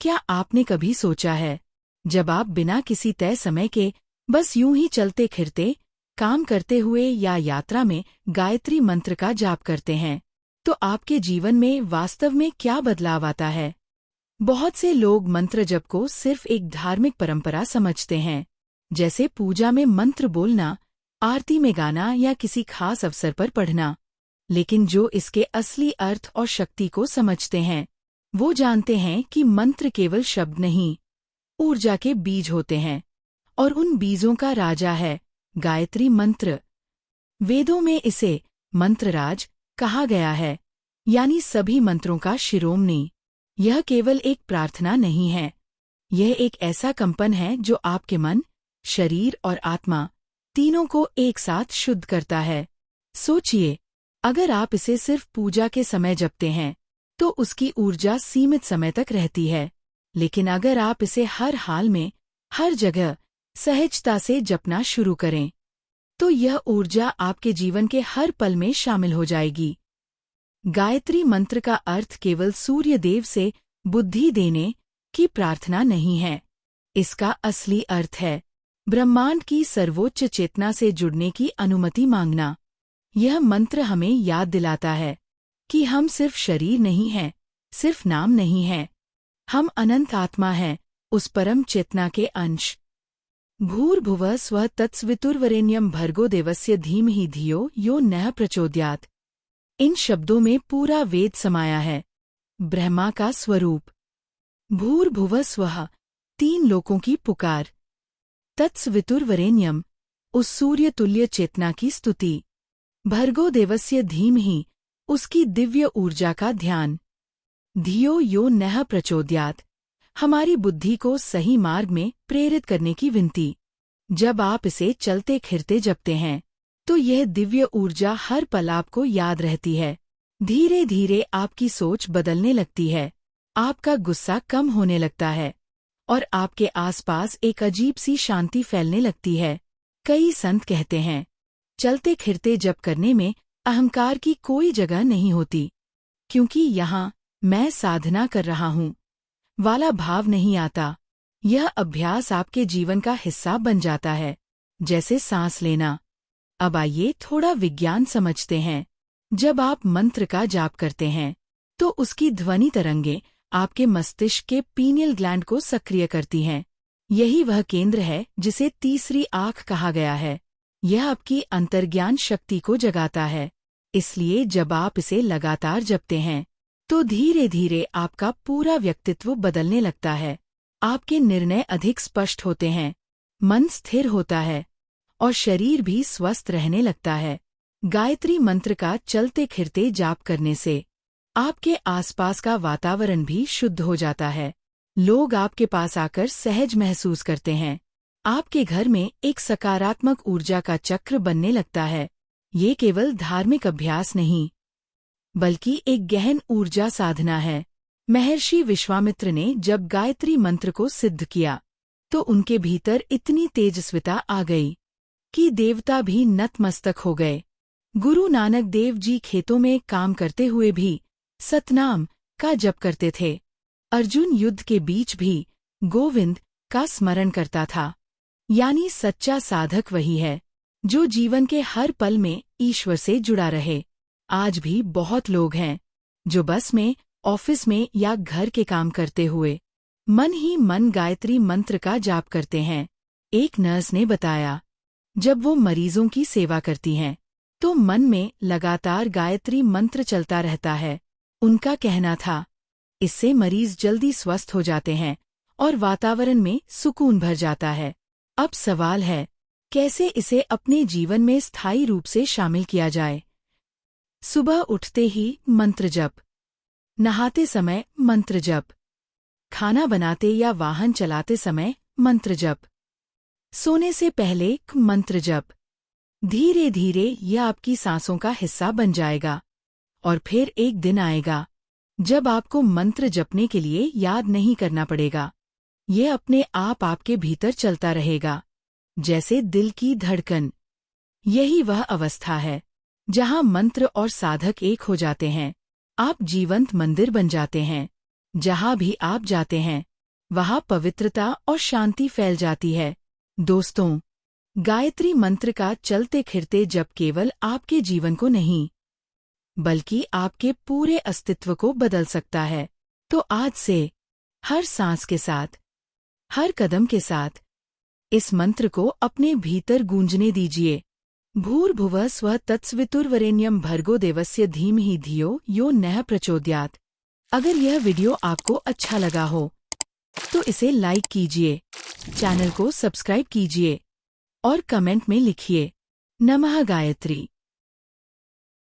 क्या आपने कभी सोचा है, जब आप बिना किसी तय समय के बस यूं ही चलते फिरते, काम करते हुए या यात्रा में गायत्री मंत्र का जाप करते हैं, तो आपके जीवन में वास्तव में क्या बदलाव आता है? बहुत से लोग मंत्र जप को सिर्फ एक धार्मिक परंपरा समझते हैं, जैसे पूजा में मंत्र बोलना, आरती में गाना या किसी खास अवसर पर पढ़ना। लेकिन जो इसके असली अर्थ और शक्ति को समझते हैं, वो जानते हैं कि मंत्र केवल शब्द नहीं, ऊर्जा के बीज होते हैं, और उन बीजों का राजा है गायत्री मंत्र। वेदों में इसे मंत्रराज कहा गया है, यानी सभी मंत्रों का शिरोमणि। यह केवल एक प्रार्थना नहीं है, यह एक ऐसा कंपन है जो आपके मन, शरीर और आत्मा तीनों को एक साथ शुद्ध करता है। सोचिए, अगर आप इसे सिर्फ पूजा के समय जपते हैं, तो उसकी ऊर्जा सीमित समय तक रहती है। लेकिन अगर आप इसे हर हाल में, हर जगह सहजता से जपना शुरू करें, तो यह ऊर्जा आपके जीवन के हर पल में शामिल हो जाएगी। गायत्री मंत्र का अर्थ केवल सूर्य देव से बुद्धि देने की प्रार्थना नहीं है। इसका असली अर्थ है ब्रह्मांड की सर्वोच्च चेतना से जुड़ने की अनुमति मांगना। यह मंत्र हमें याद दिलाता है कि हम सिर्फ शरीर नहीं हैं, सिर्फ नाम नहीं हैं। हम अनंत आत्मा हैं, उस परम चेतना के अंश। भूर्भुवः स्वः तत्सवितुर्वरेण्यं भर्गो देवस्य धीमहि धियो यो नः प्रचोदयात्। इन शब्दों में पूरा वेद समाया है। ब्रह्मा का स्वरूप, भूर्भुवः स्वः, तीन लोकों की पुकार, तत्सवितुर्वरेण्यम, उस सूर्य तुल्य चेतना की स्तुति, भर्गो देवस्य धीमहि, उसकी दिव्य ऊर्जा का ध्यान, धियो यो नः प्रचोदयात्, हमारी बुद्धि को सही मार्ग में प्रेरित करने की विनती। जब आप इसे चलते फिरते जपते हैं, तो यह दिव्य ऊर्जा हर पल आपको याद रहती है। धीरे धीरे आपकी सोच बदलने लगती है, आपका गुस्सा कम होने लगता है, और आपके आसपास एक अजीब सी शांति फैलने लगती है। कई संत कहते हैं, चलते फिरते जप करने में अहंकार की कोई जगह नहीं होती, क्योंकि यहाँ मैं साधना कर रहा हूँ वाला भाव नहीं आता। यह अभ्यास आपके जीवन का हिस्सा बन जाता है, जैसे सांस लेना। अब आइए थोड़ा विज्ञान समझते हैं। जब आप मंत्र का जाप करते हैं, तो उसकी ध्वनि तरंगें आपके मस्तिष्क के पीनियल ग्लैंड को सक्रिय करती हैं। यही वह केंद्र है जिसे तीसरी आँख कहा गया है। यह आपकी अंतर्ज्ञान शक्ति को जगाता है। इसलिए जब आप इसे लगातार जपते हैं, तो धीरे धीरे आपका पूरा व्यक्तित्व बदलने लगता है। आपके निर्णय अधिक स्पष्ट होते हैं, मन स्थिर होता है, और शरीर भी स्वस्थ रहने लगता है। गायत्री मंत्र का चलते फिरते जाप करने से आपके आसपास का वातावरण भी शुद्ध हो जाता है। लोग आपके पास आकर सहज महसूस करते हैं। आपके घर में एक सकारात्मक ऊर्जा का चक्र बनने लगता है। ये केवल धार्मिक अभ्यास नहीं, बल्कि एक गहन ऊर्जा साधना है। महर्षि विश्वामित्र ने जब गायत्री मंत्र को सिद्ध किया, तो उनके भीतर इतनी तेजस्विता आ गई कि देवता भी नतमस्तक हो गए। गुरु नानक देव जी खेतों में काम करते हुए भी सतनाम का जप करते थे। अर्जुन युद्ध के बीच भी गोविंद का स्मरण करता था। यानी सच्चा साधक वही है जो जीवन के हर पल में ईश्वर से जुड़ा रहे। आज भी बहुत लोग हैं जो बस में, ऑफिस में या घर के काम करते हुए मन ही मन गायत्री मंत्र का जाप करते हैं। एक नर्स ने बताया, जब वो मरीजों की सेवा करती हैं, तो मन में लगातार गायत्री मंत्र चलता रहता है। उनका कहना था, इससे मरीज जल्दी स्वस्थ हो जाते हैं और वातावरण में सुकून भर जाता है। अब सवाल है, कैसे इसे अपने जीवन में स्थायी रूप से शामिल किया जाए? सुबह उठते ही मंत्र जप, नहाते समय मंत्र जप, खाना बनाते या वाहन चलाते समय मंत्र जप, सोने से पहले मंत्र जप। धीरे धीरे यह आपकी सांसों का हिस्सा बन जाएगा, और फिर एक दिन आएगा जब आपको मंत्र जपने के लिए याद नहीं करना पड़ेगा। ये अपने आप आपके भीतर चलता रहेगा, जैसे दिल की धड़कन। यही वह अवस्था है जहां मंत्र और साधक एक हो जाते हैं। आप जीवंत मंदिर बन जाते हैं। जहां भी आप जाते हैं, वहाँ पवित्रता और शांति फैल जाती है। दोस्तों, गायत्री मंत्र का चलते फिरते जप केवल आपके जीवन को नहीं, बल्कि आपके पूरे अस्तित्व को बदल सकता है। तो आज से, हर सांस के साथ, हर कदम के साथ, इस मंत्र को अपने भीतर गूंजने दीजिए। भूर्भुवः स्वः तत्सवितुर्वरेण्यं भर्गो देवस्य धीमहि धियो यो नः प्रचोदयात्। अगर यह वीडियो आपको अच्छा लगा हो तो इसे लाइक कीजिए, चैनल को सब्सक्राइब कीजिए और कमेंट में लिखिए नमः गायत्री।